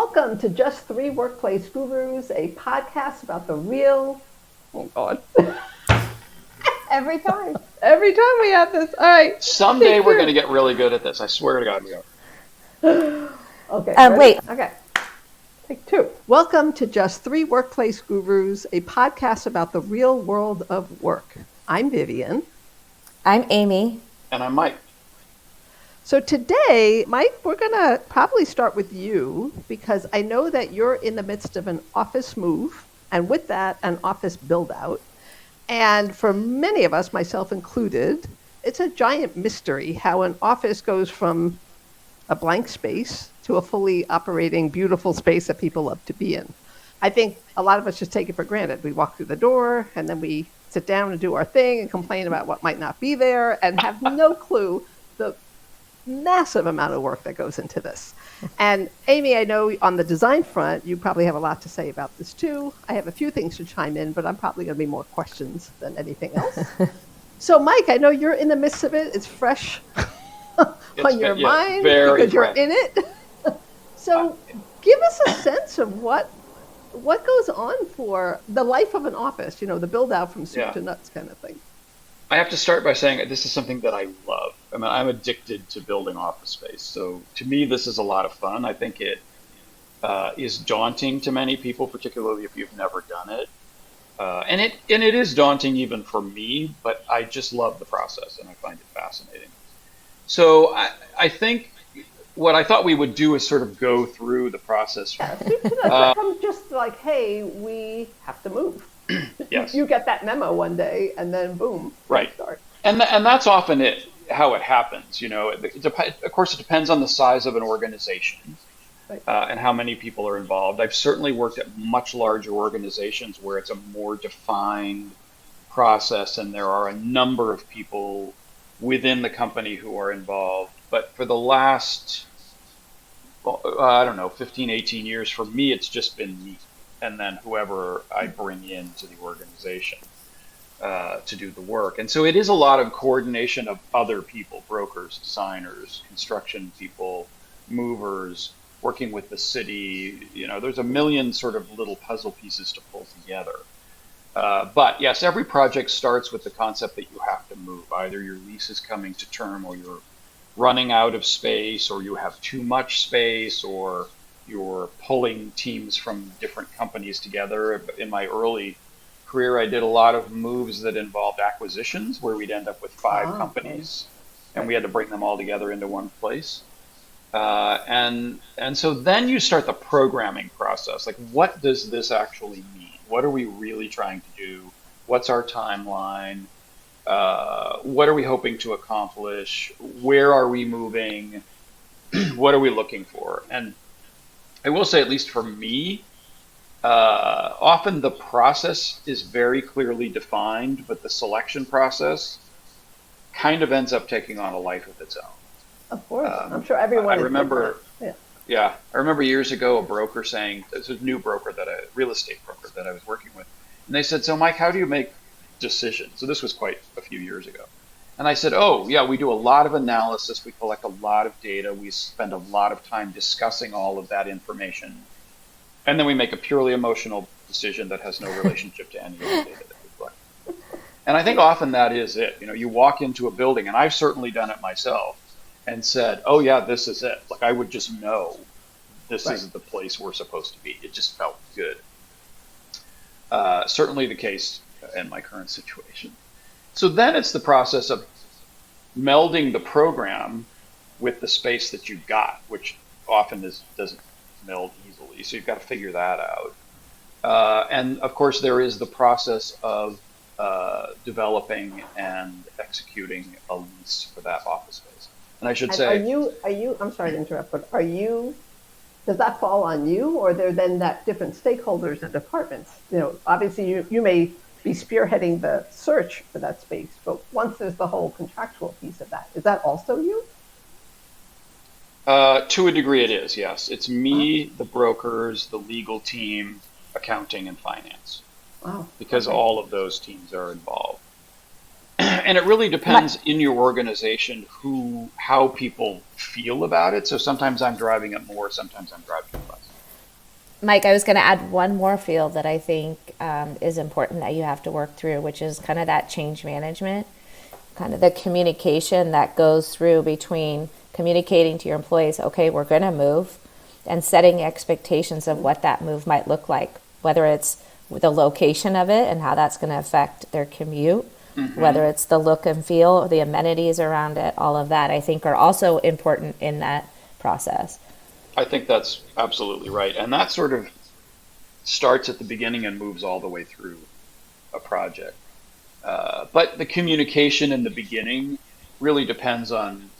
Welcome to Just Three Workplace Gurus, a podcast about the real... Oh, God. Every time we have this. All right. Someday we're going to get really good at this. I swear to God we are. Okay. Wait. Okay. Take two. Welcome to Just Three Workplace Gurus, a podcast about the real world of work. I'm Vivienne. I'm Amy. And I'm Mike. So today, Mike, we're going to probably start with you because I know that you're in the midst of an office move, and with that, an office build out. And for many of us, myself included, it's a giant mystery how an office goes from a blank space to a fully operating, beautiful space that people love to be in. I think a lot of us just take it for granted. We walk through the door and then we sit down and do our thing and complain about what might not be there and have no clue the massive amount of work that goes into this. And Amy, I know on the design front, you probably have a lot to say about this too. I have a few things to chime in, but I'm probably going to be more questions than anything else. So Mike, I know you're in the midst of it. It's fresh on your mind because you're in it. So give us a sense of what goes on for the life of an office, you know, the build out from soup to nuts kind of thing. I have to start by saying this is something that I love. I mean, I'm addicted to building office space. So to me, this is a lot of fun. I think it is daunting to many people, particularly if you've never done it. And it is daunting even for me, but I just love the process and I find it fascinating. So I think what I thought we would do is sort of go through the process. From just like, hey, we have to move. Yes. You get that memo one day, and then boom, right. Start. And that's often how it happens. You know, of course, it depends on the size of an organization right. And how many people are involved. I've certainly worked at much larger organizations where it's a more defined process, and there are a number of people within the company who are involved. But for the last, 15, 18 years, for me, it's just been me. And then whoever I bring into the organization to do the work. And so it is a lot of coordination of other people, brokers, designers, construction people, movers, working with the city. You know, there's a million sort of little puzzle pieces to pull together. But yes, every project starts with the concept that you have to move. Either your lease is coming to term, or you're running out of space, or you have too much space, or you're pulling teams from different companies together. In my early career, I did a lot of moves that involved acquisitions where we'd end up with five companies and we had to bring them all together into one place. And so then you start the programming process. Like, what does this actually mean? What are we really trying to do? What's our timeline? What are we hoping to accomplish? Where are we moving? What are we looking for? And I will say, at least for me, often the process is very clearly defined, but the selection process kind of ends up taking on a life of its own. Of course. I'm sure everyone I remember, I remember years ago a broker saying, this was a new broker, a real estate broker that I was working with, and they said, so Mike, how do you make decisions? So this was quite a few years ago. And I said, we do a lot of analysis. We collect a lot of data. We spend a lot of time discussing all of that information. And then we make a purely emotional decision that has no relationship to any of the data that we collect. And I think often that is it. You know, you walk into a building, and I've certainly done it myself, and said, this is it. Like, I would just know this is the place we're supposed to be. It just felt good. Certainly the case in my current situation. So then it's the process of melding the program with the space that you've got, which often doesn't meld easily. So you've got to figure that out. And of course, there is the process of developing and executing a lease for that office space. And I should say, are you? I'm sorry to interrupt, but does that fall on you, or are there then that different stakeholders and departments? You know, obviously you may be spearheading the search for that space, but once there's the whole contractual piece of that, is that also you? To a degree it is, yes. It's me, the brokers, the legal team, accounting, and finance. Wow. Because all of those teams are involved. And it really depends in your organization how people feel about it. So sometimes I'm driving it more, sometimes I'm driving it less. Mike, I was going to add one more field that I think is important that you have to work through, which is kind of that change management, kind of the communication that goes through between communicating to your employees, okay, we're going to move, and setting expectations of what that move might look like, whether it's the location of it and how that's going to affect their commute, whether it's the look and feel, the amenities around it, all of that, I think are also important in that process. I think that's absolutely right. And that sort of starts at the beginning and moves all the way through a project. But the communication in the beginning really depends on,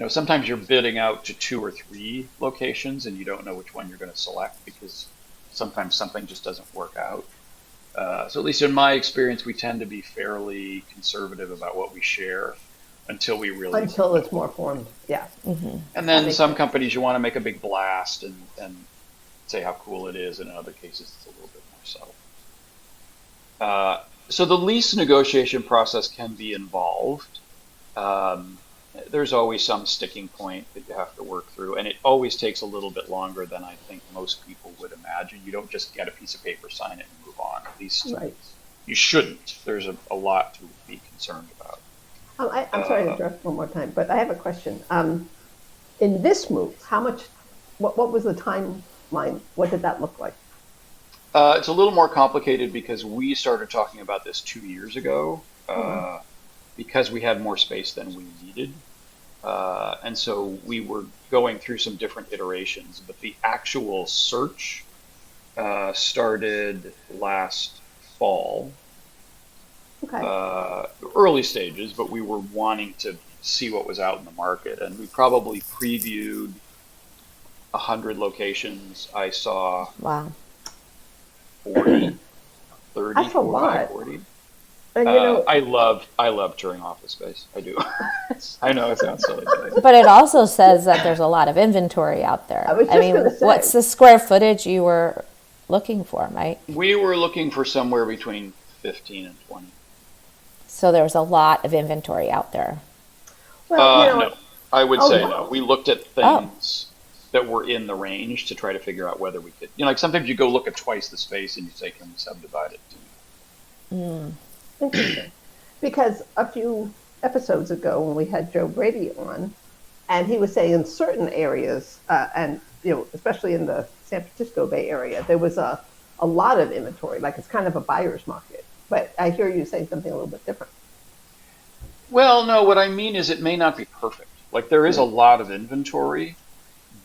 sometimes you're bidding out to 2 or 3 locations and you don't know which one you're going to select because sometimes something just doesn't work out. So at least in my experience, we tend to be fairly conservative about what we share until it's more formed. Yeah. And then some companies you want to make a big blast and say how cool it is, and in other cases it's a little bit more subtle. So the lease negotiation process can be involved. There's always some sticking point that you have to work through, and it always takes a little bit longer than I think most people would imagine. You don't just get a piece of paper, sign it, and move on. At least you shouldn't. There's a lot to be concerned about. I'm sorry to interrupt one more time, but I have a question. In this move, what was the timeline? What did that look like? It's a little more complicated because we started talking about this 2 years ago because we had more space than we needed. And so we were going through some different iterations, but the actual search started last fall. Early stages, but we were wanting to see what was out in the market, and we probably previewed 100 locations. I saw 40, 30, That's a lot. 40. And I love touring office space. I do. I know it sounds silly, but it also says that there's a lot of inventory out there. I mean, what's the square footage you were looking for, Mike? We were looking for somewhere between 15 and 20. So there was a lot of inventory out there. Well, no, I would say no. We looked at things that were in the range to try to figure out whether we could. Like sometimes you go look at twice the space and you say, "Can we subdivide it?" Interesting. Because a few episodes ago, when we had Joe Brady on, and he was saying in certain areas, and especially in the San Francisco Bay Area, there was a lot of inventory. Like it's kind of a buyer's market. But I hear you saying something a little bit different. Well, no, what I mean is it may not be perfect. Like there is a lot of inventory,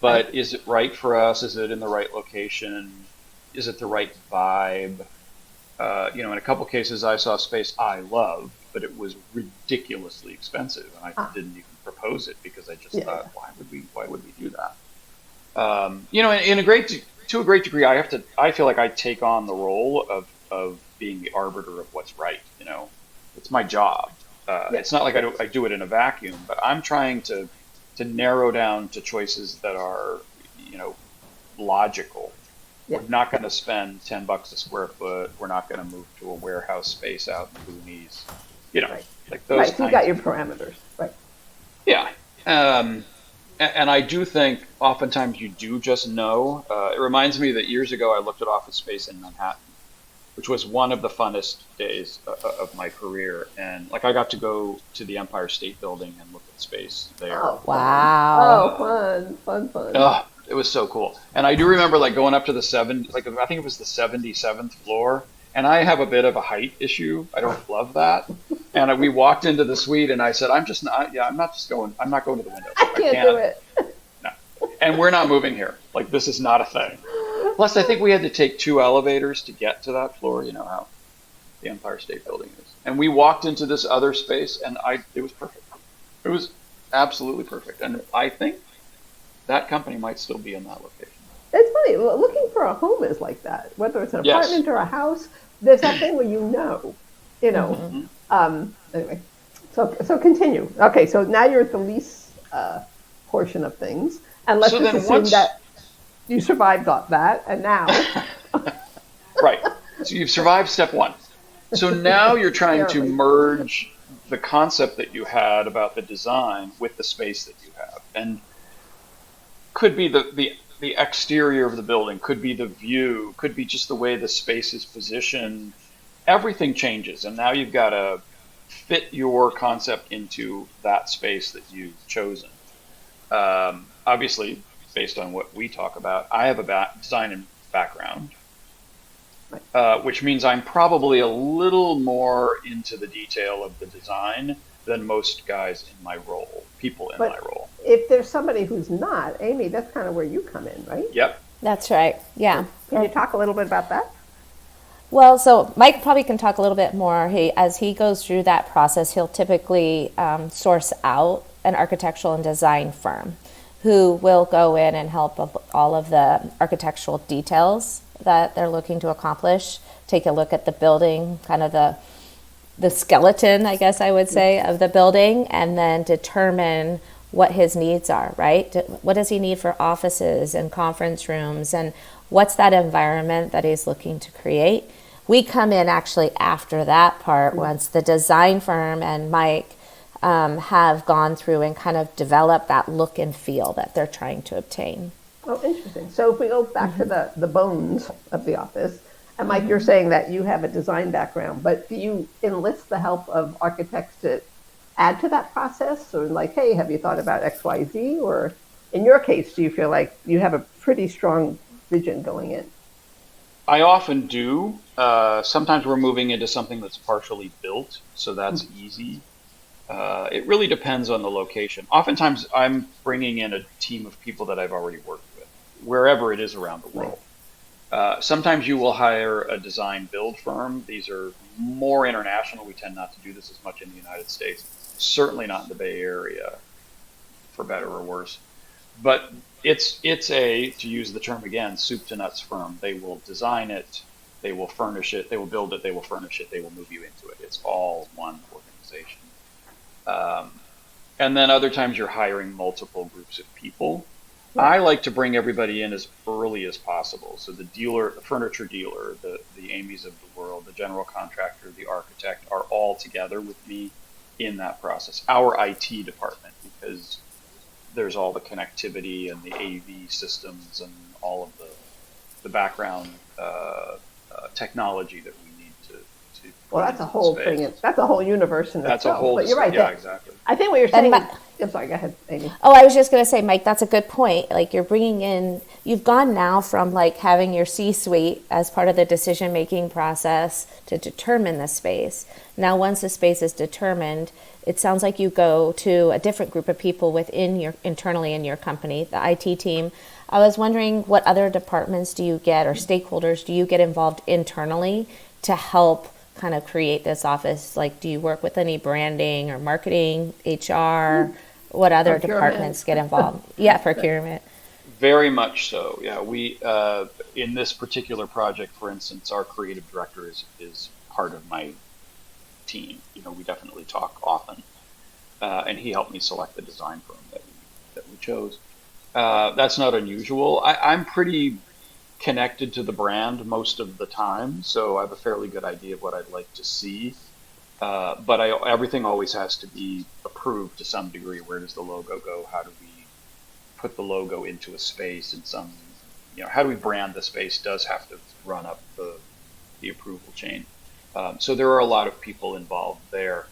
but is it right for us? Is it in the right location? Is it the right vibe? In a couple cases I saw space I loved, but it was ridiculously expensive, and I didn't even propose it because I just thought, why would we do that? To a great degree, I feel like I take on the role of being the arbiter of what's right. It's my job. It's not like I do it in a vacuum, but I'm trying to narrow down to choices that are, logical. We're not going to spend $10 a square foot. We're not going to move to a warehouse space out in the boonies. Like those. Right, you got your parameters. Right. Yeah. And I do think oftentimes you do just know. It reminds me that years ago I looked at office space in Manhattan, which was one of the funnest days of my career. And I got to go to the Empire State Building and look at space there. Oh, wow. Oh, fun. It was so cool. And I do remember going up to the I think it was the 77th floor. And I have a bit of a height issue. I don't love that. And we walked into the suite and I said, I'm not going to the window. I can't do it. No. And we're not moving here. This is not a thing. Plus, I think we had to take 2 elevators to get to that floor. You know how the Empire State Building is. And we walked into this other space, and it was perfect. It was absolutely perfect. And I think that company might still be in that location. It's funny. Looking for a home is like that. Whether it's an apartment or a house, there's that thing where Anyway, so continue. Okay, so now you're at the lease portion of things, and let's just assume that you survived that, and now. Right. So you've survived step 1. So now you're trying to merge the concept that you had about the design with the space that you have, and could be the the exterior of the building, could be the view, could be just the way the space is positioned. Everything changes, and now you've got to fit your concept into that space that you've chosen. Obviously, based on what we talk about, I have a design and background, which means I'm probably a little more into the detail of the design than most guys in my role, people in my role. If there's somebody who's not, Amy, that's kind of where you come in, right? Yep. That's right. Yeah. Can you talk a little bit about that? Well, so Mike probably can talk a little bit more. As he goes through that process, he'll typically source out an architectural and design firm who will go in and help with all of the architectural details that they're looking to accomplish. Take a look at the building, kind of the skeleton, I guess I would say, of the building, and then determine what his needs are, right? What does he need for offices and conference rooms, and what's that environment that he's looking to create? We come in actually after that part, once the design firm and Mike have gone through and kind of developed that look and feel that they're trying to obtain. Oh, interesting. So if we go back to the bones of the office, and Mike, you're saying that you have a design background, but do you enlist the help of architects to add to that process? Or like, hey, have you thought about X, Y, Z? Or in your case, do you feel like you have a pretty strong vision going in? I often do. Sometimes we're moving into something that's partially built, so that's easy. It really depends on the location. Oftentimes, I'm bringing in a team of people that I've already worked with, wherever it is around the world. Sometimes you will hire a design build firm. These are more international. We tend not to do this as much in the United States, certainly not in the Bay Area, for better or worse. But it's a, to use the term again, soup to nuts firm. They will design it, they will furnish it, they will build it, they will furnish it, they will move you into it. It's all one organization. And then other times you're hiring multiple groups of people. I like to bring everybody in as early as possible. So the dealer, the furniture dealer, the Amy's of the world, the general contractor, the architect are all together with me in that process. Our IT department, because there's all the connectivity and the AV systems and all of the background technology that we need to. Well, that's a whole thing. That's a whole universe in itself. That's a whole. But you're right. Yeah, exactly. I think what you're saying. I'm sorry. Go ahead, Amy. Oh, I was just going to say, Mike, that's a good point. Like you're bringing in, you've gone now from like having your C-suite as part of the decision-making process to determine the space. Now, once the space is determined, it sounds like you go to a different group of people within your internally in your company, the IT team. I was wondering what other departments do you get or stakeholders do you get involved internally to help kind of create this office? Like, do you work with any branding or marketing, HR? What other departments get involved? Yeah, procurement. Very much so. Yeah, we in this particular project, for instance, our creative director is part of my team. You know, we definitely talk often, and he helped me select the design firm that we chose. That's not unusual. I'm pretty connected to the brand most of the time, so I have a fairly good idea of what I'd like to see. But everything always has to be approved to some degree. Where does the logo go? How do we put the logo into a space in some, how do we brand the space does have to run up the approval chain. So there are a lot of people involved there.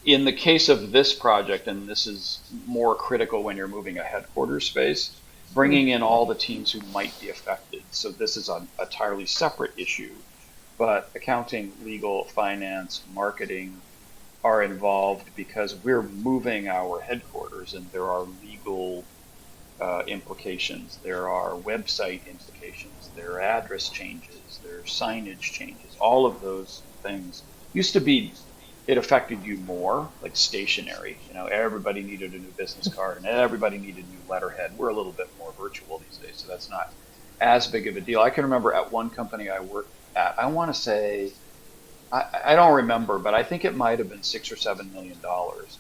In the case of this project, and this is more critical when you're moving a headquarters space, bringing in all the teams who might be affected. So this is an entirely separate issue, but accounting, legal, finance, marketing are involved because we're moving our headquarters, and there are legal implications, there are website implications, there are address changes, there are signage changes. All of those things used to be, it affected you more, like stationery. Everybody needed a new business card and everybody needed new letterhead. We're a little bit more virtual these days, so that's not as big of a deal. I can remember at one company I worked at, I want to say, I don't remember, but I think it might have been $6 or $7 million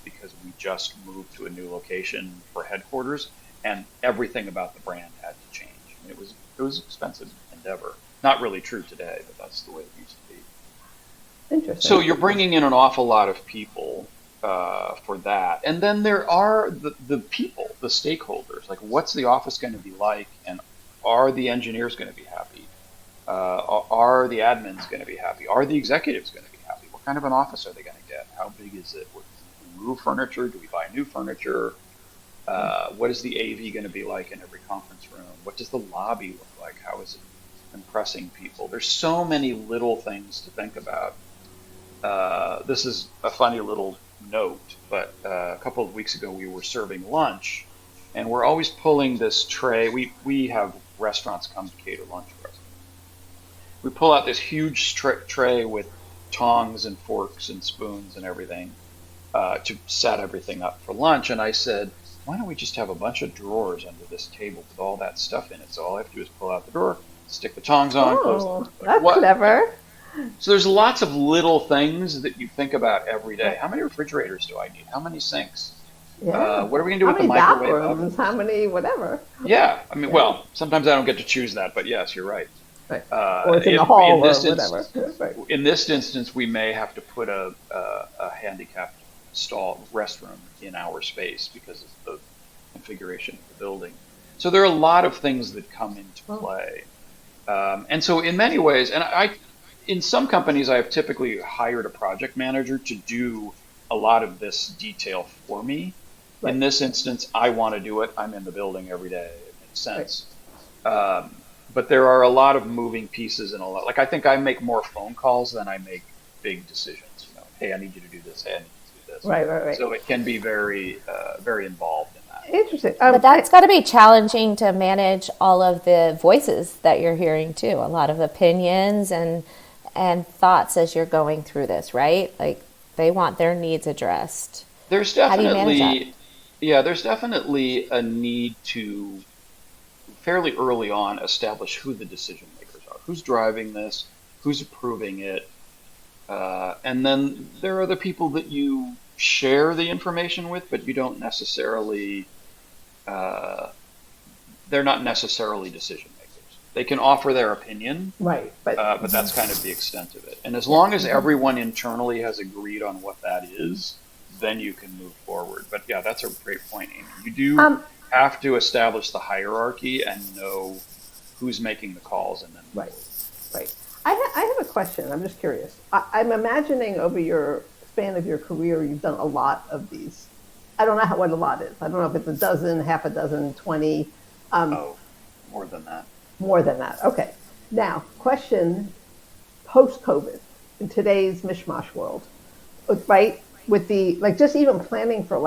because we just moved to a new location for headquarters, and everything about the brand had to change. It was an expensive endeavor. Not really true today, but that's the way it used to be. Interesting. So you're bringing in an awful lot of people. for that. And then there are the people, the stakeholders. Like, what's the office going to be like, and are the engineers going to be happy? Are the admins going to be happy? Are the executives going to be happy? What kind of an office are they going to get? How big is it? Do we move furniture? Do we buy new furniture? What is the AV going to be like in every conference room? What does the lobby look like? How is it impressing people? There's so many little things to think about. This is a funny little note, but a couple of weeks ago we were serving lunch, and we're always pulling this tray. We have restaurants come to cater lunch for us. We pull out this huge tray with tongs and forks and spoons and everything to set everything up for lunch. And I said, why don't we just have a bunch of drawers under this table with all that stuff in it? So all I have to do is pull out the drawer, stick the tongs on, close them. That's clever. So there's lots of little things that you think about every day. How many refrigerators do I need? How many sinks? Yeah. What are we going to do with the microwave oven? How many whatever? Yeah. I mean, well, sometimes I don't get to choose that, but yes, you're right. Right. Or it's in the hall or whatever. Right. In this instance, we may have to put a handicapped stall restroom in our space because of the configuration of the building. So there are a lot of things that come into play. And so in many ways, and in some companies, I have typically hired a project manager to do a lot of this detail for me. Right. In this instance, I want to do it. I'm in the building every day. It makes sense. Right. But there are a lot of moving pieces and a lot. Like, I think I make more phone calls than I make big decisions. You know, hey, I need you to do this. Hey, I need you to do this. Right. So it can be very, very involved in that. Interesting. But that's got to be challenging to manage all of the voices that you're hearing too. A lot of opinions and thoughts as you're going through this, right? Like, they want their needs addressed. There's definitely, there's definitely a need to fairly early on establish who the decision makers are, who's driving this, who's approving it, and then there are the people that you share the information with, but you don't necessarily, they're not necessarily decision makers. They can offer their opinion, right? But that's kind of the extent of it. And as long as everyone internally has agreed on what that is, then you can move forward. But yeah, that's a great point, Amy. You do have to establish the hierarchy and know who's making the calls, and then right. I have a question. I'm just curious. I'm imagining over your span of your career, you've done a lot of these. I don't know what a lot is. I don't know if it's a dozen, half a dozen, 20. More than that. More than that. Okay. Now, question: post-COVID, in today's mishmash world, right? With the just even planning for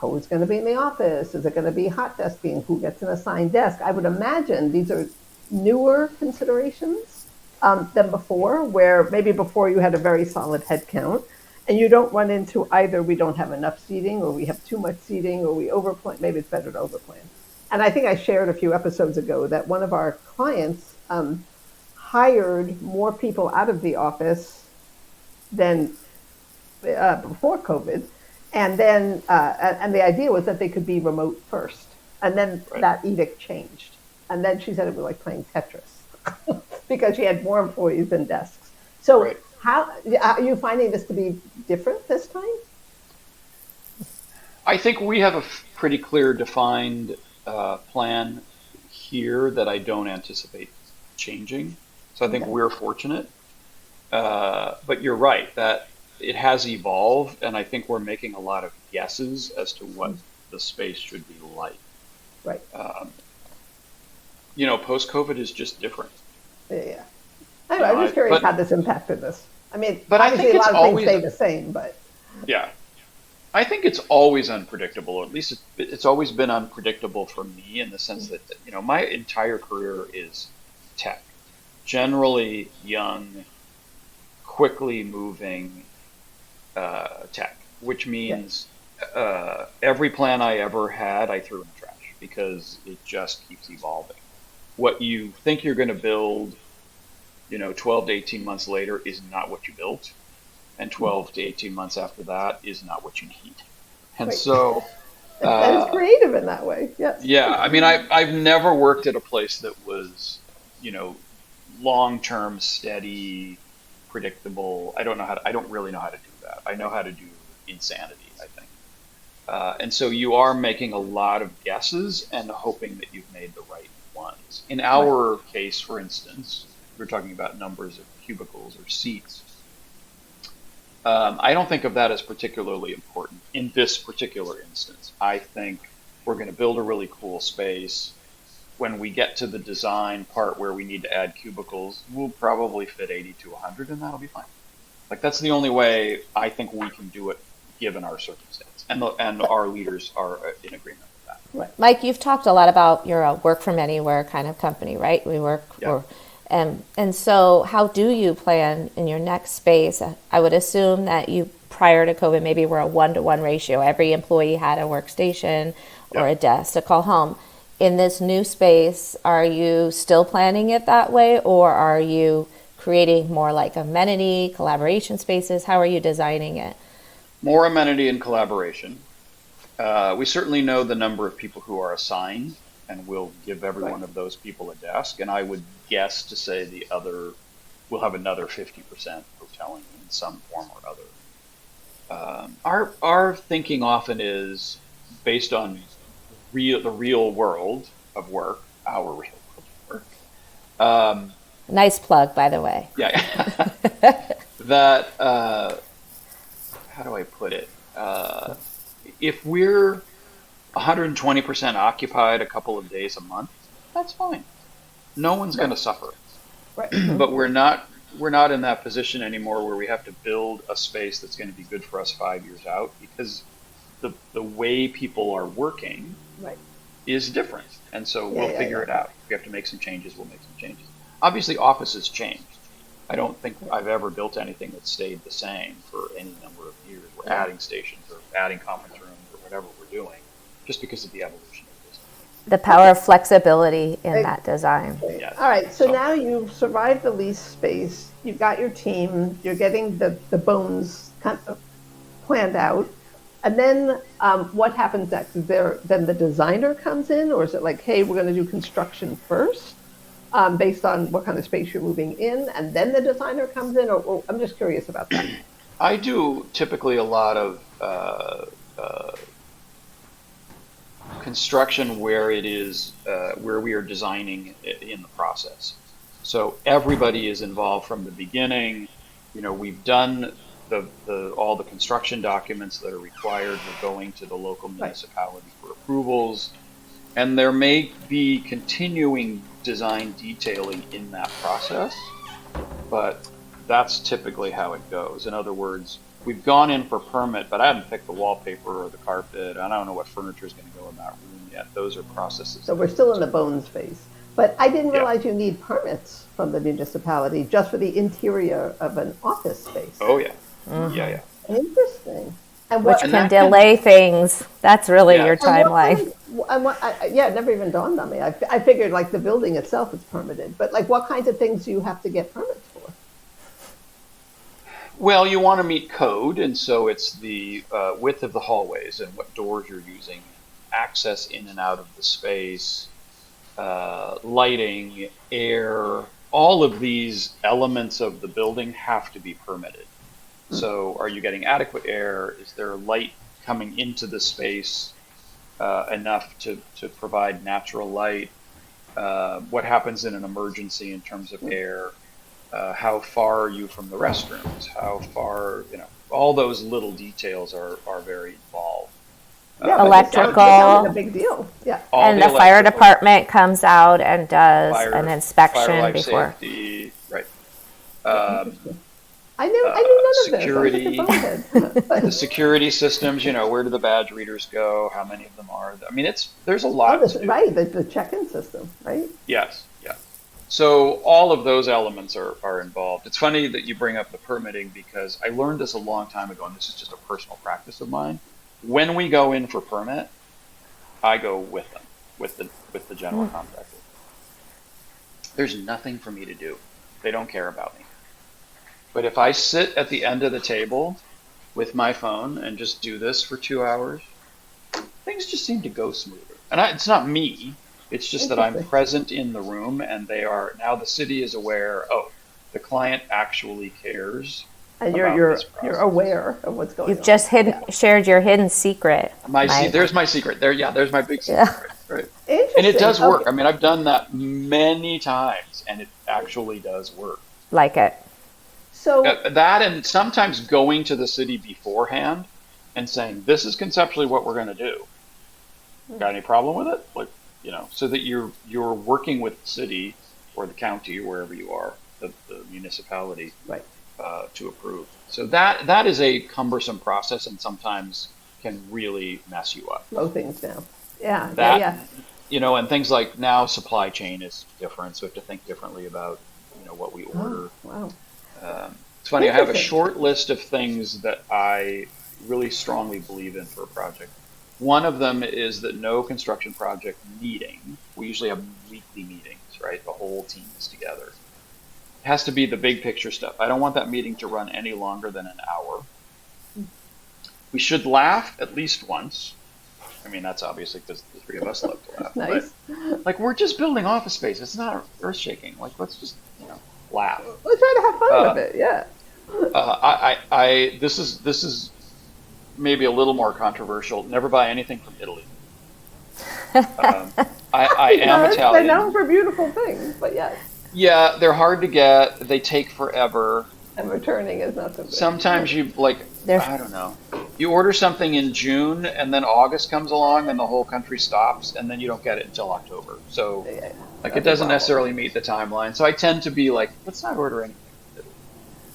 who's going to be in the office? Is it going to be hot desking? Who gets an assigned desk? I would imagine these are newer considerations than before, where maybe before you had a very solid head count, and you don't run into either we don't have enough seating, or we have too much seating, or we overplan. Maybe it's better to overplan. And I think I shared a few episodes ago that one of our clients hired more people out of the office than before COVID. And then, and the idea was that they could be remote first. And then that edict changed. And then she said it was like playing Tetris because she had more employees than desks. So how are you finding this to be different this time? I think we have a pretty clear defined plan here that I don't anticipate changing. So I think we're fortunate. But you're right that it has evolved, and I think we're making a lot of guesses as to what the space should be like. Right. Post-COVID is just different. Yeah. I'm just curious how this impacted this. I mean, but obviously I think a lot of things stay the same, but. Yeah. I think it's always unpredictable, or at least it's always been unpredictable for me in the sense that, my entire career is tech. Generally young, quickly moving tech, which means every plan I ever had, I threw in the trash because it just keeps evolving. What you think you're going to build, 12 to 18 months later is not what you built. And 12 to 18 months after that is not what you need. And so... that is creative in that way, yes. Yeah, I mean, I've never worked at a place that was, long-term, steady, predictable. I don't really know how to do that. I know how to do insanity, I think. And so you are making a lot of guesses and hoping that you've made the right ones. In our case, for instance, we're talking about numbers of cubicles or seats. I don't think of that as particularly important in this particular instance. I think we're going to build a really cool space. When we get to the design part where we need to add cubicles, we'll probably fit 80 to 100 and that'll be fine. Like that's the only way I think we can do it given our circumstance. And our leaders are in agreement with that. Right. Mike, you've talked a lot about you're a work from anywhere kind of company, right? We work Yeah. and so how do you plan in your next space? I would assume that you, prior to COVID, maybe were a 1-to-1 ratio. Every employee had a workstation or a desk to call home. In this new space, are you still planning it that way, or are you creating more like amenity, collaboration spaces? How are you designing it? More amenity and collaboration. We certainly know the number of people who are assigned, and we'll give every one of those people a desk. And I would guess to say we'll have another 50% hoteling in some form or other. Our thinking often is based on the real world of work, our real world of work. Nice plug, by the way. Yeah. That, how do I put it? If we're 120% occupied a couple of days a month, that's fine. No one's going to suffer. Right. But we're not in that position anymore where we have to build a space that's going to be good for us 5 years out, because the way people are working is different. And so we'll figure it out. If we have to make some changes, we'll make some changes. Obviously, offices change. I don't think I've ever built anything that stayed the same for any number of years. We're adding stations or adding conference rooms or whatever we're doing, just because of the evolution of business. The power of flexibility in that design. Yes. All right, so now you've survived the lease space, you've got your team, you're getting the bones kind of planned out, and then what happens next? Then the designer comes in, or is it like, hey, we're going to do construction first, based on what kind of space you're moving in, and then the designer comes in, or I'm just curious about that. I do typically a lot of construction where it is where we are designing in the process. So everybody is involved from the beginning. We've done all the construction documents that are required. We're going to the local municipality for approvals, and there may be continuing design detailing in that process, but that's typically how it goes. In other words, we've gone in for permit, but I haven't picked the wallpaper or the carpet. I don't know what furniture is going to go in that room yet. Those are processes. So we're still in the bones phase. But I didn't realize you need permits from the municipality just for the interior of an office space. Oh, yeah. Mm-hmm. Yeah. Interesting. Which can delay things. That's really your timeline. It never even dawned on me. I figured like the building itself is permitted, but like what kinds of things do you have to get permits for? Well, you want to meet code, and so it's the width of the hallways and what doors you're using, access in and out of the space, lighting, air, all of these elements of the building have to be permitted. So are you getting adequate air? Is there light coming into the space enough to provide natural light? What happens in an emergency in terms of air? How far are you from the restrooms? How far, all those little details are very involved. Electrical. A big deal. Yeah. And the fire department comes out and does an inspection fire before. Safety, right. I knew none security, of this. the security systems, where do the badge readers go? How many of them are there? I mean, there's a lot. Right, the check-in system, right? Yes, yeah. So all of those elements are involved. It's funny that you bring up the permitting, because I learned this a long time ago, and this is just a personal practice of mine. When we go in for permit, I go with them, with the general contractor. There's nothing for me to do. They don't care about me. But if I sit at the end of the table with my phone and just do this for 2 hours, things just seem to go smoother. And it's not me. It's just that I'm present in the room, and now the city is aware, the client actually cares And about you're this process. you're aware of what's going You've on. just Yeah. shared your hidden secret. There's my secret. There's my big secret. Yeah. Right. And it Interesting. does work. Okay. I mean, I've done that many times, and it actually does work. Like it. So That and sometimes going to the city beforehand and saying, "This is conceptually what we're going to do. Got any problem with it?" Like, so that you're working with the city or the county or wherever you are, the municipality, right. to approve. So that is a cumbersome process and sometimes can really mess you up. Slow things down. Yeah. That, Yeah. and things like now supply chain is different, so we have to think differently about, what we order. Wow. It's funny, I have a Interesting. short list of things that I really strongly believe in for a project. One of them is that no construction project meeting, we usually have weekly meetings, right? The whole team is together. It has to be the big picture stuff. I don't want that meeting to run any longer than an hour. We should laugh at least once. I mean, that's obviously because the three of us love to laugh. Nice. But, like, we're just building office space. It's not earth shaking. Like, let's just, laugh. Let's try to have fun with it. Yeah. This is maybe a little more controversial. Never buy anything from Italy. I am Because Italian. they're known for beautiful things, but yes, Yeah, they're hard to get. They take forever. and returning is not so good. Sometimes you There's- I don't know. You order something in June and then August comes along and the whole country stops and then you don't get it until October. So Yeah. it doesn't necessarily meet the timeline. So I tend to be like, let's not order anything.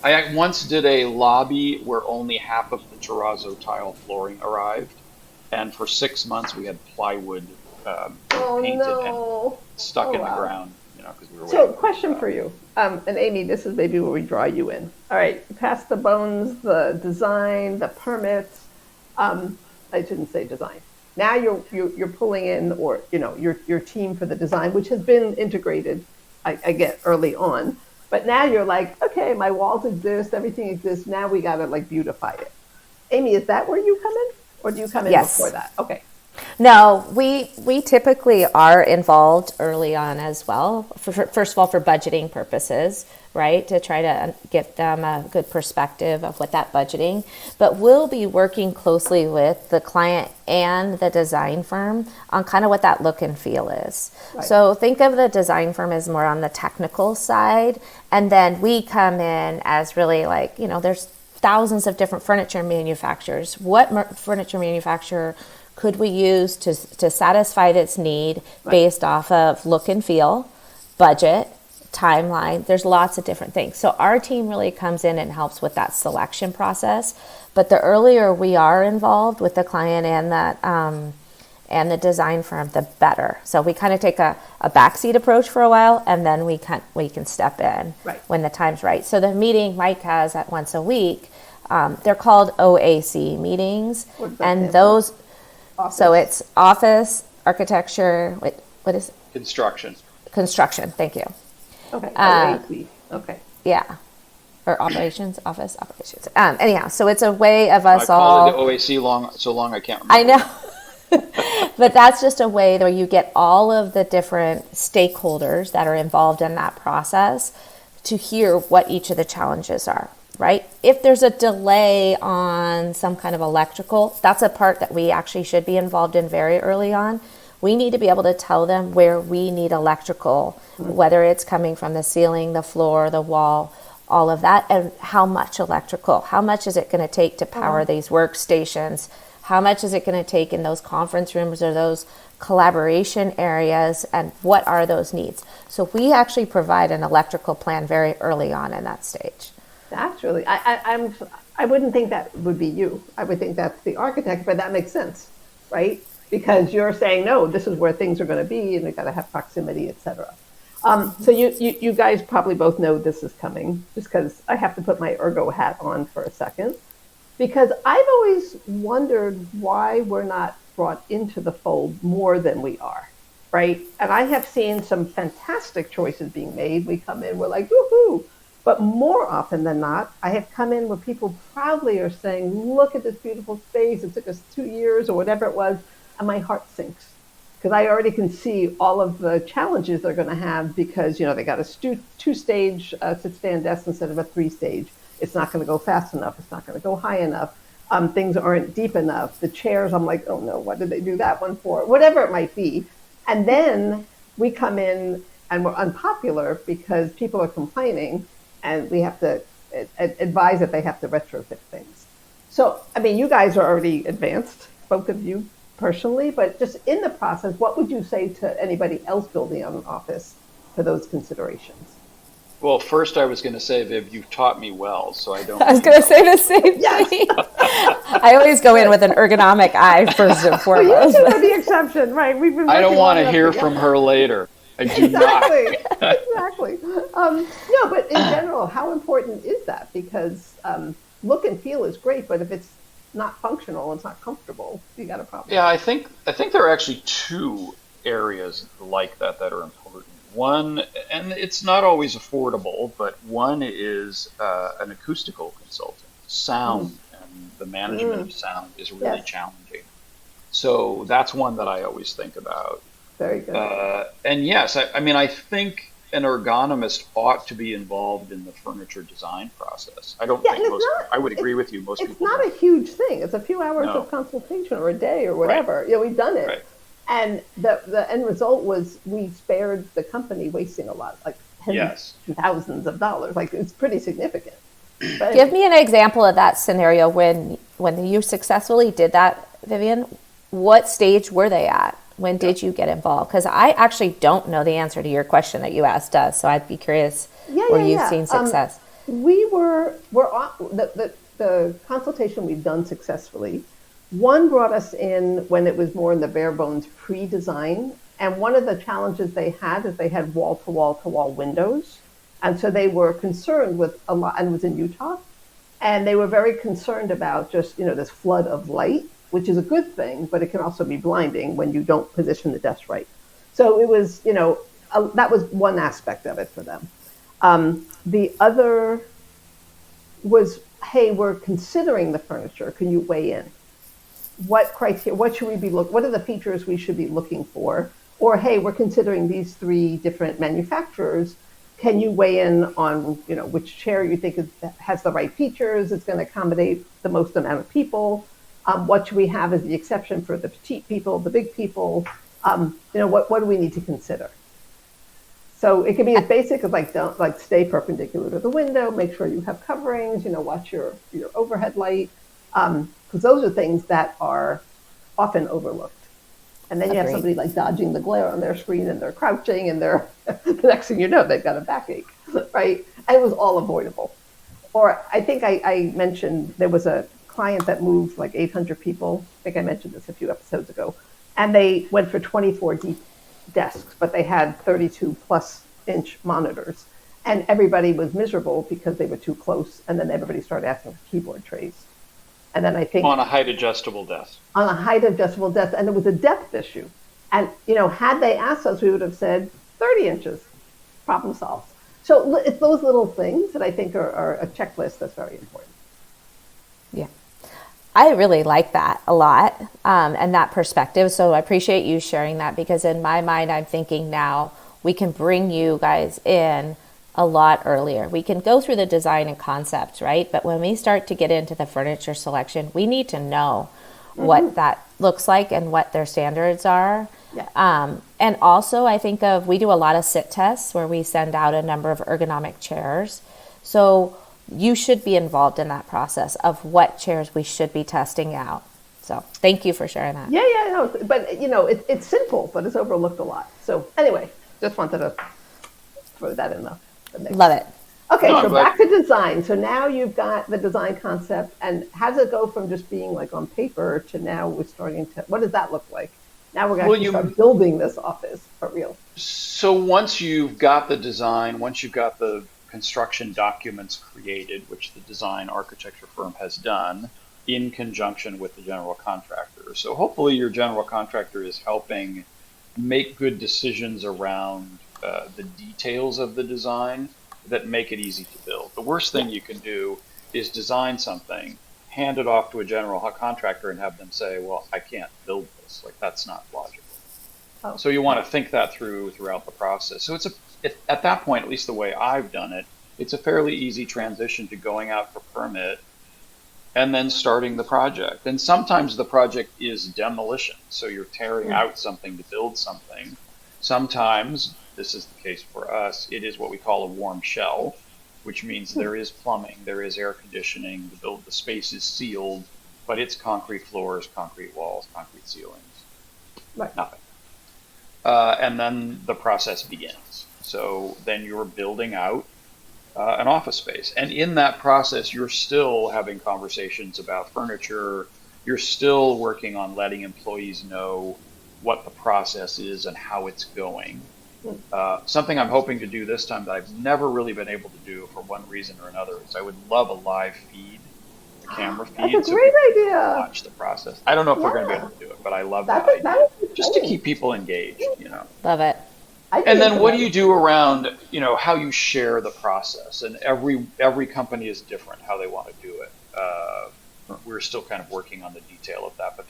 I once did a lobby where only half of the terrazzo tile flooring arrived, and for 6 months we had plywood painted and stuck in the ground, because we were So, waiting. question for you, and Amy, this is maybe where we draw you in. All right, past the bones, the design, the permits. I shouldn't say design. Now you're pulling in, or your team for the design, which has been integrated. I get early on, but now you're like, okay, my walls exist, everything exists. Now we gotta beautify it. Amy, is that where you come in, or do you come in Yes. before that? Okay. No, we typically are involved early on as well. First of all, for budgeting purposes, right? To try to get them a good perspective of what that budgeting. But we'll be working closely with the client and the design firm on kind of what that look and feel is. Right. So think of the design firm as more on the technical side, and then we come in as really there's thousands of different furniture manufacturers. What furniture manufacturer could we use to satisfy its need based off of look and feel, budget, timeline? There's lots of different things. So our team really comes in and helps with that selection process. But the earlier we are involved with the client and the design firm, the better. So we kind of take a backseat approach for a while, and then we can step in when the time's right. So the meeting Mike has at once a week, they're called OAC meetings, and those. Office. So it's office, architecture, what is it? Construction, thank you. Okay. OAC. Okay. Yeah. Or operations, office, operations. Anyhow, so it's a way of us I all. call it the OAC so long I can't remember. I know. But that's just a way where you get all of the different stakeholders that are involved in that process to hear what each of the challenges are. Right? If there's a delay on some kind of electrical, that's a part that we actually should be involved in very early on. We need to be able to tell them where we need electrical, whether it's coming from the ceiling, the floor, the wall, all of that, and how much electrical. How much is it going to take to power these workstations? How much is it going to take in those conference rooms or those collaboration areas, and what are those needs? So we actually provide an electrical plan very early on in that stage. That's really, I wouldn't think that would be you. I would think that's the architect, but that makes sense, right? Because you're saying, no, this is where things are going to be, and they've got to have proximity, et cetera. So you guys probably both know this is coming, just because I have to put my ergo hat on for a second, because I've always wondered why we're not brought into the fold more than we are, right? And I have seen some fantastic choices being made. We come in, we're like, woohoo! But more often than not, I have come in where people proudly are saying, look at this beautiful space. It took us 2 years or whatever it was. And my heart sinks because I already can see all of the challenges they're going to have because, they got a two-stage sit-stand desk instead of a 3-stage. It's not going to go fast enough. It's not going to go high enough. Things aren't deep enough. The chairs, I'm like, oh no, what did they do that one for? Whatever it might be. And then we come in and we're unpopular because people are complaining and we have to advise that they have to retrofit things. So, I mean, you guys are already advanced, both of you personally, but just in the process, what would you say to anybody else building on an office for those considerations? Well, first I was going to say, Viv, you've taught me well, so I don't. I was going to say the same thing. I always go in with an ergonomic eye first and foremost. You are the exception, right? We've been. I don't want to hear from her later. I do exactly. not. Exactly. No, but in general, how important is that? Because look and feel is great, but if it's not functional, it's not comfortable, you got a problem. Yeah, I think there are actually two areas like that are important. One, and it's not always affordable, but one is an acoustical consultant. Sound and the management of sound is really challenging. So that's one that I always think about. Very good. And yes, I mean, I think an ergonomist ought to be involved in the furniture design process. I don't think I would agree with you. Most people. It's not a huge thing. It's a few hours of consultation or a day or whatever. Right. You know, we've done it. Right. And the end result was we spared the company wasting a lot, like tens and thousands of dollars. Like it's pretty significant. But give me an example of that scenario when you successfully did that, Vivienne. What stage were they at? When did you get involved? Because I actually don't know the answer to your question that you asked us, so I'd be curious where you've seen success. We're on the consultation we've done successfully. One brought us in when it was more in the bare bones pre-design, and one of the challenges they had is they had wall-to-wall-to-wall windows, and so they were concerned with a lot, and it was in Utah, and they were very concerned about just this flood of light, which is a good thing, but it can also be blinding when you don't position the desk right. So it was, that was one aspect of it for them. The other was, hey, we're considering the furniture. Can you weigh in? What criteria? What should we be what are the features we should be looking for? Or hey, we're considering these 3 different manufacturers. Can you weigh in on which chair you think has the right features? It's going to accommodate the most amount of people. What should we have as the exception for the petite people, the big people? What do we need to consider? So it can be as basic as don't stay perpendicular to the window, make sure you have coverings, watch your overhead light, because those are things that are often overlooked. And then you have somebody dodging the glare on their screen and they're crouching and the next thing you know, they've got a backache, right? And it was all avoidable. Or I think I mentioned there was a client that moved 800 people. I think I mentioned this a few episodes ago. And they went for 24 deep desks, but they had 32 plus inch monitors. And everybody was miserable because they were too close. And then everybody started asking for keyboard trays. And then I think on a height adjustable desk. On a height adjustable desk. And it was a depth issue. And, had they asked us, we would have said 30 inches, problem solved. So it's those little things that I think are a checklist that's very important. Yeah. I really like that a lot, and that perspective. So I appreciate you sharing that, because in my mind, I'm thinking now we can bring you guys in a lot earlier. We can go through the design and concepts, right? But when we start to get into the furniture selection, we need to know what that looks like and what their standards are. Yeah. And also I think we do a lot of sit tests where we send out a number of ergonomic chairs. So you should be involved in that process of what chairs we should be testing out. So thank you for sharing that. Yeah, no, but it's simple, but it's overlooked a lot. So anyway, just wanted to throw that in the mix. Love it. Okay, so back to design. So now you've got the design concept, and how does it go from just being on paper to now we're starting to, what does that look like? Now we're going to start building this office for real. So once you've got the design, once you've got the construction documents created, which the design architecture firm has done in conjunction with the general contractor. So hopefully your general contractor is helping make good decisions around the details of the design that make it easy to build. The worst thing you can do is design something, hand it off to a general contractor and have them say, well, I can't build this. That's not logical. Oh. So you want to think that throughout the process. So at that point, at least the way I've done it, it's a fairly easy transition to going out for permit and then starting the project. And sometimes the project is demolition, so you're tearing out something to build something. Sometimes, this is the case for us, it is what we call a warm shell, which means there is plumbing, there is air conditioning, the space is sealed, but it's concrete floors, concrete walls, concrete ceilings, nothing. And then the process begins. So then you're building out an office space. And in that process, you're still having conversations about furniture. You're still working on letting employees know what the process is and how it's going. Something I'm hoping to do this time that I've never really been able to do for one reason or another is I would love a live feed, a camera feed. That's a great idea. Watch the process. I don't know if we're going to be able to do it, but I love that idea. Just to keep people engaged, Love it. And then what do you do around, how you share the process? And every company is different how they want to do it. We're still kind of working on the detail of that, but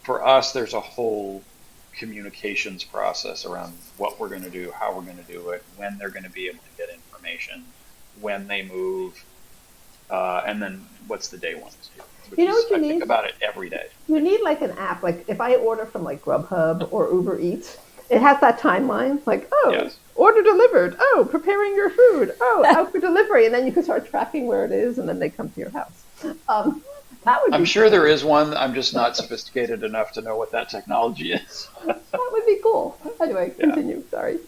for us, there's a whole communications process around what we're going to do, how we're going to do it, when they're going to be able to get information, when they move, and then what's the day one experience. You know what you need? I think about it every day. You need like an app. Like if I order from like Grubhub or Uber Eats, it has that timeline. Like, Yes. Order delivered. Oh, preparing your food. Oh, out for delivery. And then you can start tracking where it is, and then they come to your house. That would. I'm sure there is one. I'm just not sophisticated enough to know what that technology is. That would be cool. Anyway, continue. Sorry.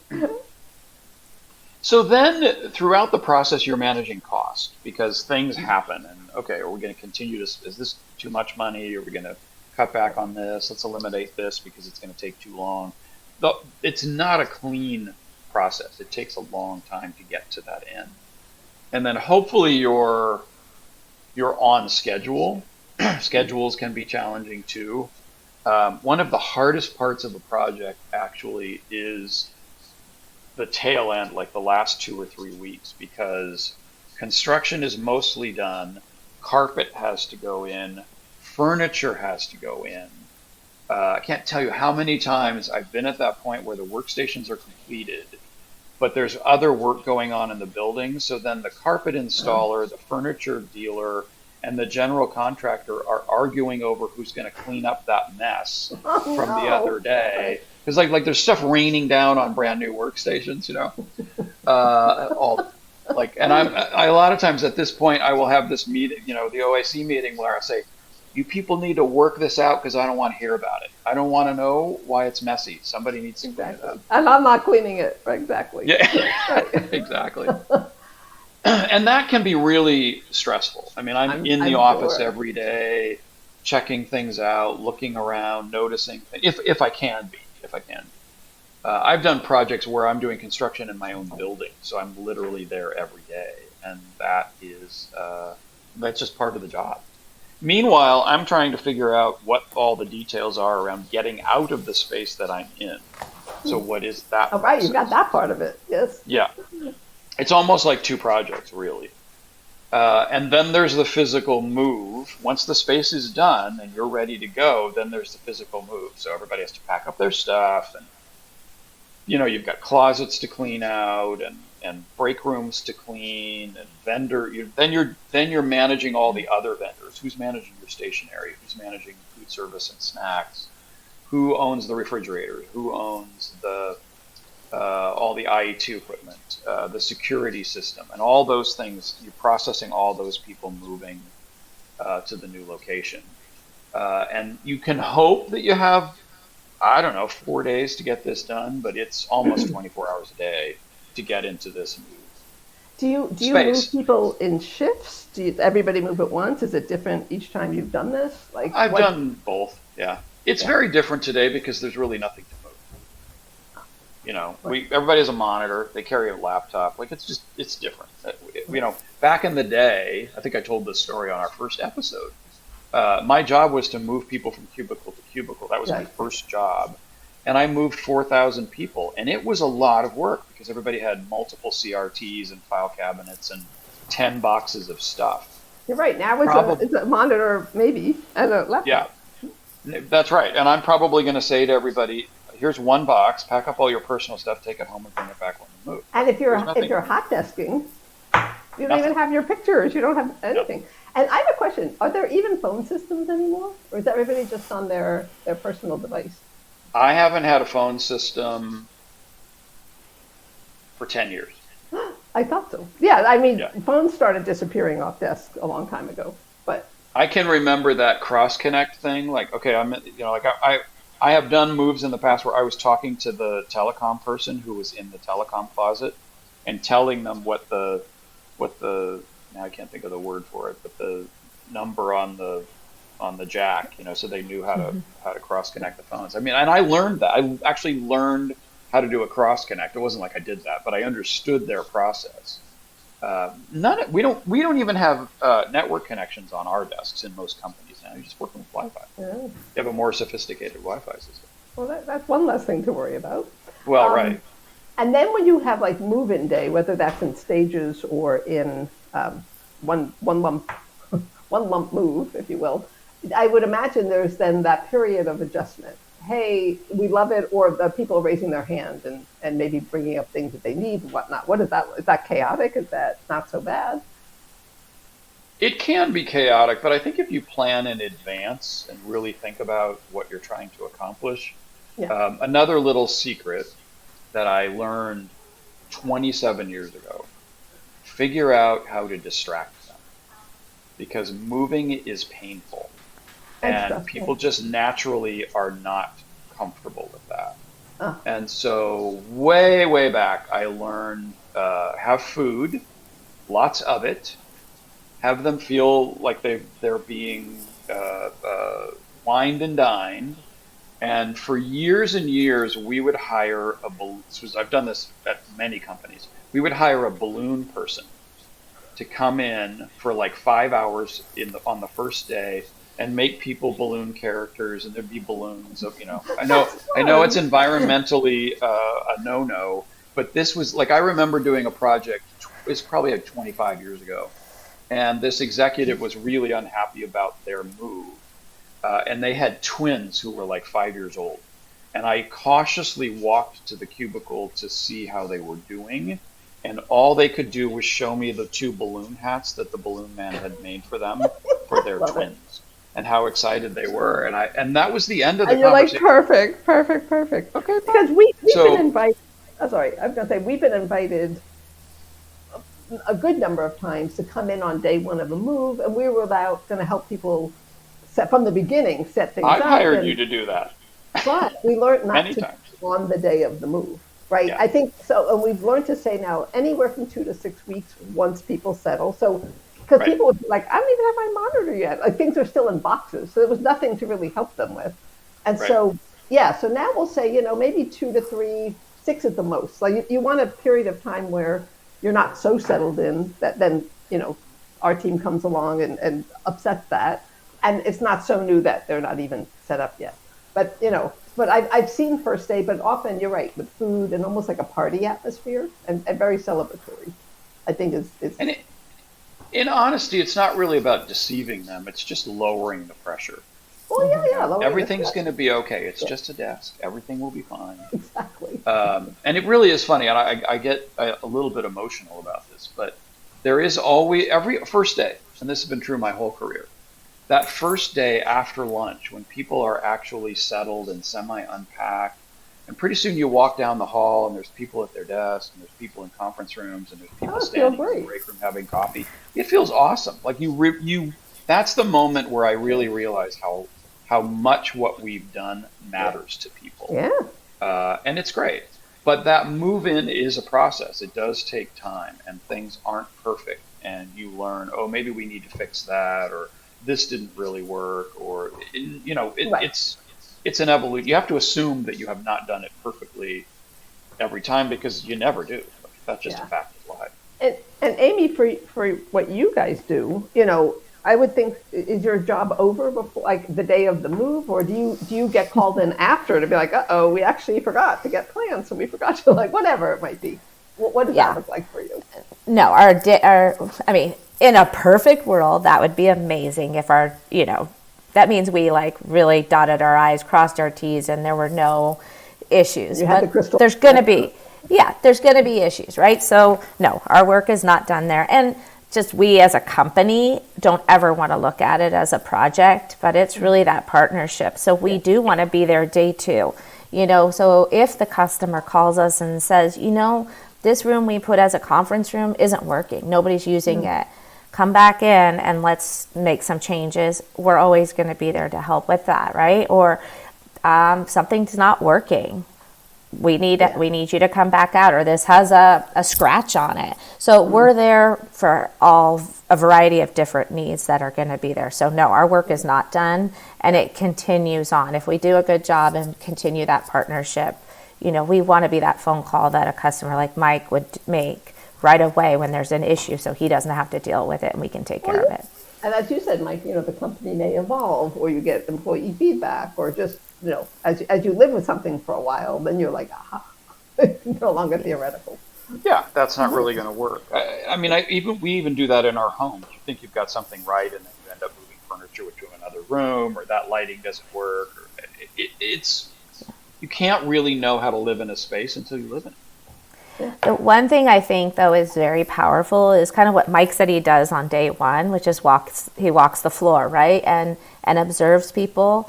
So then throughout the process, you're managing cost because things happen. And okay, are we going to continue this? Is this too much money? Are we going to cut back on this? Let's eliminate this because it's going to take too long. It's not a clean process. It takes a long time to get to that end. And then hopefully you're on schedule. Schedules can be challenging too. One of the hardest parts of a project actually is the tail end, like the last 2 or 3 weeks, because construction is mostly done, carpet has to go in, furniture has to go in. I can't tell you how many times I've been at that point where the workstations are completed, but there's other work going on in the building. So then the carpet installer, the furniture dealer, and the general contractor are arguing over who's going to clean up that mess from the other day. Because like there's stuff raining down on brand new workstations, and I a lot of times at this point I will have this meeting, the OIC meeting where I say, you people need to work this out because I don't want to hear about it. I don't want to know why it's messy. Somebody needs to clean it up. And I'm not cleaning it. Exactly. Yeah, exactly. And that can be really stressful. I mean, I'm in the office every day, checking things out, looking around, noticing things, if I can be. I've done projects where I'm doing construction in my own building, so I'm literally there every day, and that's just part of the job. Meanwhile, I'm trying to figure out what all the details are around getting out of the space that I'm in. So what is that? All right, you got that part of it. Yes. Yeah. It's almost like 2 projects, really. And then there's the physical move. Once the space is done and you're ready to go, then there's the physical move. So everybody has to pack up their stuff, and you've got closets to clean out and break rooms to clean, and then you're managing all the other vendors. Who's managing your stationery? Who's managing food service and snacks? Who owns the refrigerator? Who owns all the IE2 equipment, the security system, and all those things? You're processing all those people moving to the new location. And you can hope that you have, 4 days to get this done, but it's almost 24 hours a day to get into this move. Do you move people in shifts? Everybody move at once? Is it different each time you've done this? I've done both, yeah. It's very different today because there's really nothing to move. Everybody has a monitor. They carry a laptop. It's different. Back in the day, I think I told this story on our first episode. My job was to move people from cubicle to cubicle. That was my first job. And I moved 4,000 people. And it was a lot of work because everybody had multiple CRTs and file cabinets and 10 boxes of stuff. You're right. Now it's a monitor, maybe, and a laptop. Yeah, that's right. And I'm probably going to say to everybody, here's one box, pack up all your personal stuff, take it home and bring it back when you move. And if There's nothing. you're hot desking, you don't Nothing. even have your pictures. You don't have anything. And I have a question. Are there even phone systems anymore? Or is everybody just on their personal device? I haven't had a phone system for 10 years. I thought so. Yeah, I mean, Yeah. phones started disappearing off desk a long time ago. But I can remember that cross connect thing. Like, okay, I have done moves in the past where I was talking to the telecom person who was in the telecom closet and telling them what the now I can't think of the word for it, but the number on the jack, so they knew how to cross connect the phones. I mean, and I learned that. I actually learned how to do a cross connect. It wasn't like I did that, but I understood their process. We don't even have network connections on our desks in most companies now. You're just working with Wi-Fi. yeah. You have a more sophisticated Wi-Fi system. Well, that's one less thing to worry about. Well, right. And then when you have like move-in day, whether that's in stages or in one lump move, if you will, I would imagine there's then that period of adjustment. Hey, we love it, or the people raising their hand and maybe bringing up things that they need and whatnot. What is that? Is that chaotic? Is that not so bad? It can be chaotic, but I think if you plan in advance and really think about what you're trying to accomplish, another little secret that I learned 27 years ago, figure out how to distract them, because moving is painful. And people just naturally are not comfortable with that. And so way, way back, I learned have food, lots of it, have them feel like they're being wined and dined. And for years and years, we would hire a balloon. I've done this at many companies. We would hire a balloon person to come in for like 5 hours on the first day and make people balloon characters, and there'd be balloons of, I know it's environmentally a no-no, but this was like, I remember doing a project, it's probably like 25 years ago, and this executive was really unhappy about their move, and they had twins who were like 5 years old, and I cautiously walked to the cubicle to see how they were doing, and all they could do was show me the 2 balloon hats that the balloon man had made for them for their twins. And how excited they were, and that was the end of the conversation. You're like, perfect. Okay, because we've been invited. Oh, sorry, I was going to say we've been invited a good number of times to come in on day one of a move, and we were going to help people from the beginning set things up. I've hired you to do that, but we learned not many to times on the day of the move, right? Yeah. I think so, and we've learned to say now anywhere from 2 to 6 weeks once people settle. So. Because people would be like, I don't even have my monitor yet. Like things are still in boxes. So there was nothing to really help them with. And so now we'll say, maybe 2 to 3, 6 at the most. Like you want a period of time where you're not so settled in that then, our team comes along and upsets that. And it's not so new that they're not even set up yet. But, I've seen first day, but often you're right, with food and almost like a party atmosphere and very celebratory, I think is. In honesty, it's not really about deceiving them. It's just lowering the pressure. Well, yeah. Everything's going to be okay. It's just a desk. Everything will be fine. Exactly. And it really is funny. And I get a little bit emotional about this, but there is always, every first day, and this has been true my whole career, that first day after lunch when people are actually settled and semi-unpacked, and pretty soon you walk down the hall and there's people at their desk and there's people in conference rooms and there's people standing in the break room having coffee. It feels awesome. Like that's the moment where I really realize how much what we've done matters to people. Yeah. And it's great. But that move in is a process. It does take time and things aren't perfect. And you learn, maybe we need to fix that, or this didn't really work, or, it's an evolution. You have to assume that you have not done it perfectly every time because you never do. That's just a fact of life. And Amy, for what you guys do, I would think, is your job over before, like the day of the move, or do you get called in after to be like, we actually forgot to get plans, so we forgot to, like, whatever it might be. What does that look like for you? No, in a perfect world, that would be amazing if that means we like really dotted our I's, crossed our T's, and there were no issues. But there's going to be, Yeah, there's going to be issues, right? So no, our work is not done there. And just we as a company don't ever want to look at it as a project, but it's really that partnership. So we do want to be there day two. So if the customer calls us and says, this room we put as a conference room isn't working, nobody's using it, come back in and let's make some changes. We're always going to be there to help with that, right? Or something's not working. We need you to come back out, or this has a scratch on it. So we're there for a variety of different needs that are going to be there. So no, our work is not done, and it continues on. If we do a good job and continue that partnership, we want to be that phone call that a customer like Mike would make right away when there's an issue, so he doesn't have to deal with it and we can take care of it. And as you said, Mike, the company may evolve, or you get employee feedback, or just, as you live with something for a while, then you're like, aha, it's no longer theoretical. Yeah, that's not really going to work. We even do that in our homes. You think you've got something right, and then you end up moving furniture to another room, or that lighting doesn't work. Or you can't really know how to live in a space until you live in it. The one thing I think, though, is very powerful is kind of what Mike said he does on day one, which is he walks the floor, right, and observes people.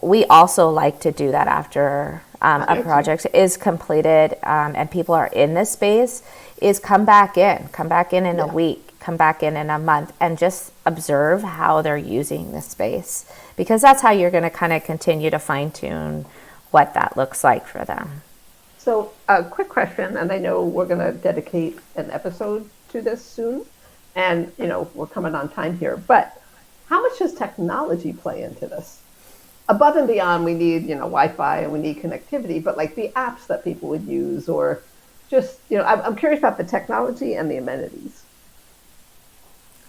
We also like to do that after a project is completed and people are in this space, is come back in a week, come back in a month, and just observe how they're using the space, because that's how you're going to kind of continue to fine-tune what that looks like for them. So a quick question, and I know we're going to dedicate an episode to this soon, and, we're coming on time here, but how much does technology play into this? Above and beyond, we need, Wi-Fi and we need connectivity, but like the apps that people would use, or just, I'm curious about the technology and the amenities.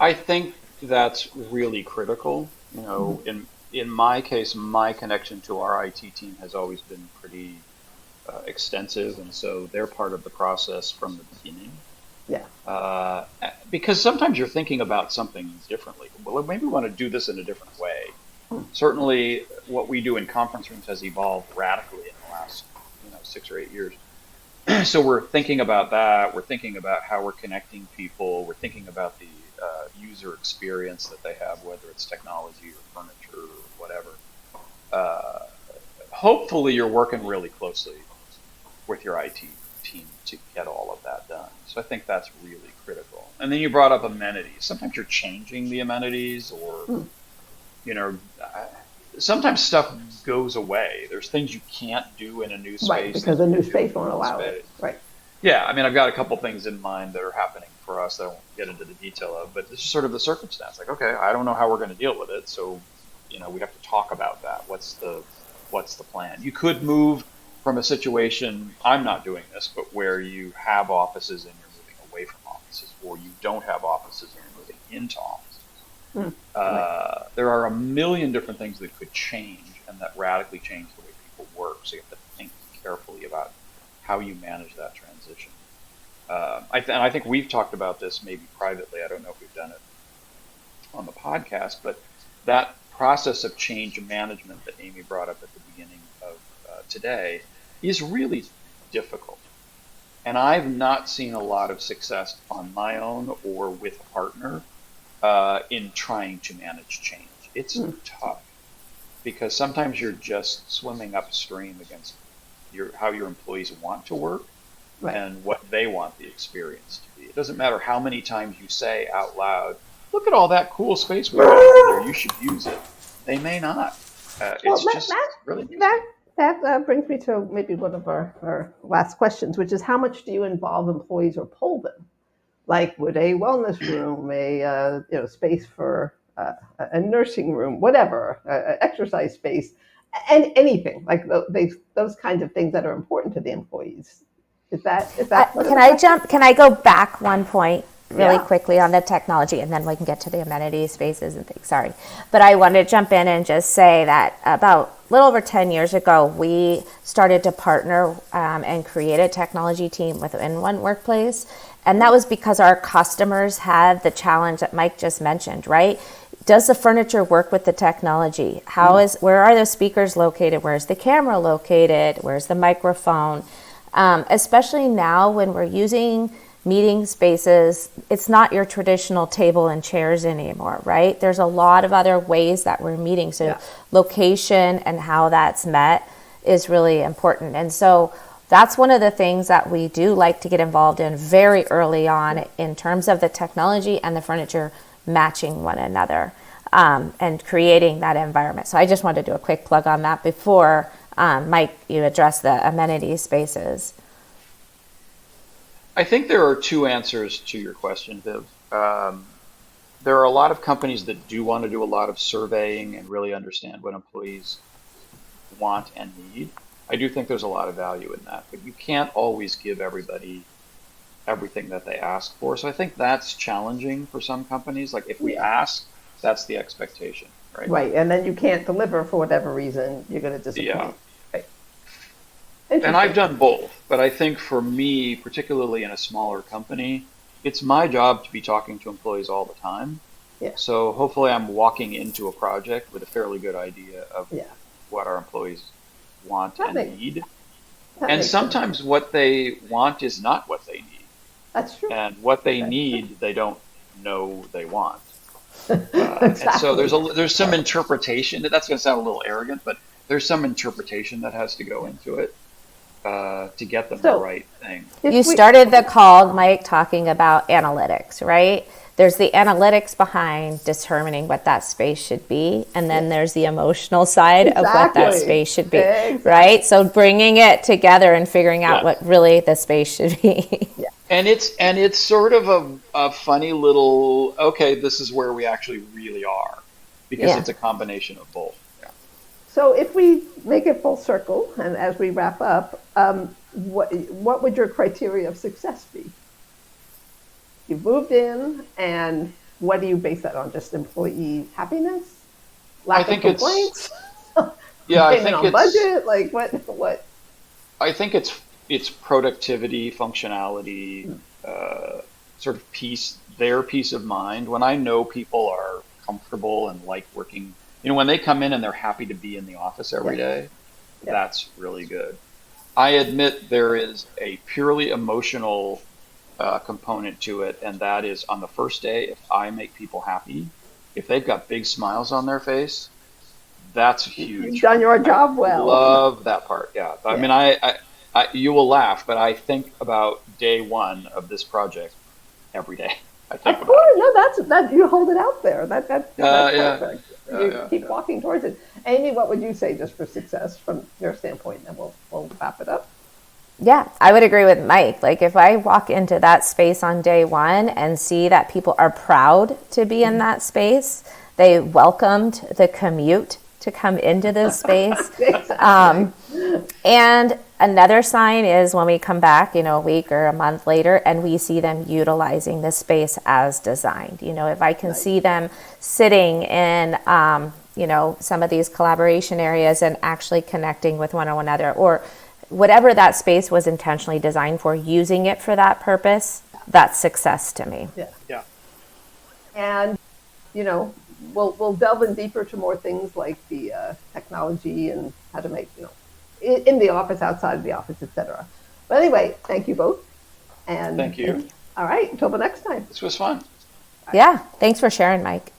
I think that's really critical. In my case, my connection to our IT team has always been pretty extensive, and so they're part of the process from the beginning. Yeah. Because sometimes you're thinking about something differently. Well, maybe we want to do this in a different way. Certainly, what we do in conference rooms has evolved radically in the last 6 or 8 years. So we're thinking about that. We're thinking about how we're connecting people. We're thinking about the user experience that they have, whether it's technology or furniture or whatever. Hopefully, you're working really closely with your IT team to get all of that done. So I think that's really critical. And then you brought up amenities. Sometimes you're changing the amenities, or sometimes stuff goes away. There's things you can't do in a new space. Right, because the new space won't allow it. Right. Yeah, I've got a couple things in mind that are happening for us that I won't get into the detail of, but this is sort of the circumstance. Like, okay, I don't know how we're going to deal with it, so we have to talk about that. What's the plan? You could move from a situation, I'm not doing this, but where you have offices and you're moving away from offices, or you don't have offices and you're moving into offices. There are a million different things that could change and that radically change the way people work. So you have to think carefully about how you manage that transition. I think we've talked about this maybe privately. I don't know if we've done it on the podcast, but that process of change management that Amy brought up at the beginning of today is really difficult. And I've not seen a lot of success on my own or with a partner in trying to manage change. It's tough because sometimes you're just swimming upstream against how your employees want to work and what they want the experience to be. It doesn't matter how many times you say out loud, look at all that cool space we have over there, you should use it. They may not. That brings me to maybe one of our last questions, which is how much do you involve employees or poll them? Like, would a wellness room, a space for a nursing room, whatever, exercise space, and anything like those kinds of things that are important to the employees? Is that? Can I go back one point really quickly on the technology, and then we can get to the amenities spaces and things. Sorry, but I wanted to jump in and just say that about a little over 10 years ago, we started to partner and create a technology team within one workplace. And that was because our customers had the challenge that Mike just mentioned, right? Does the furniture work with the technology? Where are the speakers located? Where's the camera located? Where's the microphone? especially now when we're using meeting spaces. It's not your traditional table and chairs anymore, right? There's a lot of other ways that we're meeting. So location and how that's met is really important. And so that's one of the things that we do like to get involved in very early on in terms of the technology and the furniture matching one another, and creating that environment. So I just wanted to do a quick plug on that before, Mike, you address the amenity spaces. I think there are two answers to your question, Viv. There are a lot of companies that do want to do a lot of surveying and really understand what employees want and need. I do think there's a lot of value in that, but you can't always give everybody everything that they ask for. So I think that's challenging for some companies. Like if we ask, that's the expectation, right? Right, and then you can't deliver for whatever reason, you're going to disappoint. Yeah. Right. And I've done both, but I think for me, particularly in a smaller company, it's my job to be talking to employees all the time. Yeah. So hopefully I'm walking into a project with a fairly good idea of what our employees want and need. And sometimes what they want is not what they need. That's true. And what they need, they don't know they want. Exactly. And so there's some interpretation. That's going to sound a little arrogant, but there's some interpretation that has to go into it to get them the right thing. You started the call, Mike, talking about analytics, right? There's the analytics behind determining what that space should be, and then there's the emotional side of what that space should be, right? So bringing it together and figuring out what really the space should be. And it's sort of a funny little, okay, this is where we actually really are, because it's a combination of both. So if we make it full circle, and as we wrap up, what would your criteria of success be? You've moved in, and what do you base that on? Just employee happiness? Lack of complaints? I think on budget? Like what? I think it's productivity, functionality, sort of their peace of mind. When I know people are comfortable and like working, when they come in and they're happy to be in the office every day, that's really good. I admit there is a purely emotional component to it, and that is on the first day, if I make people happy, if they've got big smiles on their face, that's huge. You've done your job well. I love that part. I mean, I you will laugh, but I think about day one of this project every day. Of course, no, you hold it out there. That's perfect. You keep walking towards it. Amy, what would you say just for success from your standpoint? And we'll wrap it up. Yeah, I would agree with Mike. Like if I walk into that space on day one and see that people are proud to be in that space, they welcomed the commute to come into this space. And another sign is when we come back, a week or a month later, and we see them utilizing the space as designed. If I can see them sitting in, some of these collaboration areas and actually connecting with one another, or whatever that space was intentionally designed for, using it for that purpose, that's success to me. Yeah. And, we'll delve in deeper to more things like the technology and how to make, in the office, outside of the office, etc. But anyway, thank you both. And thank you. All right, until the next time. This was fun. Yeah, thanks for sharing, Mike.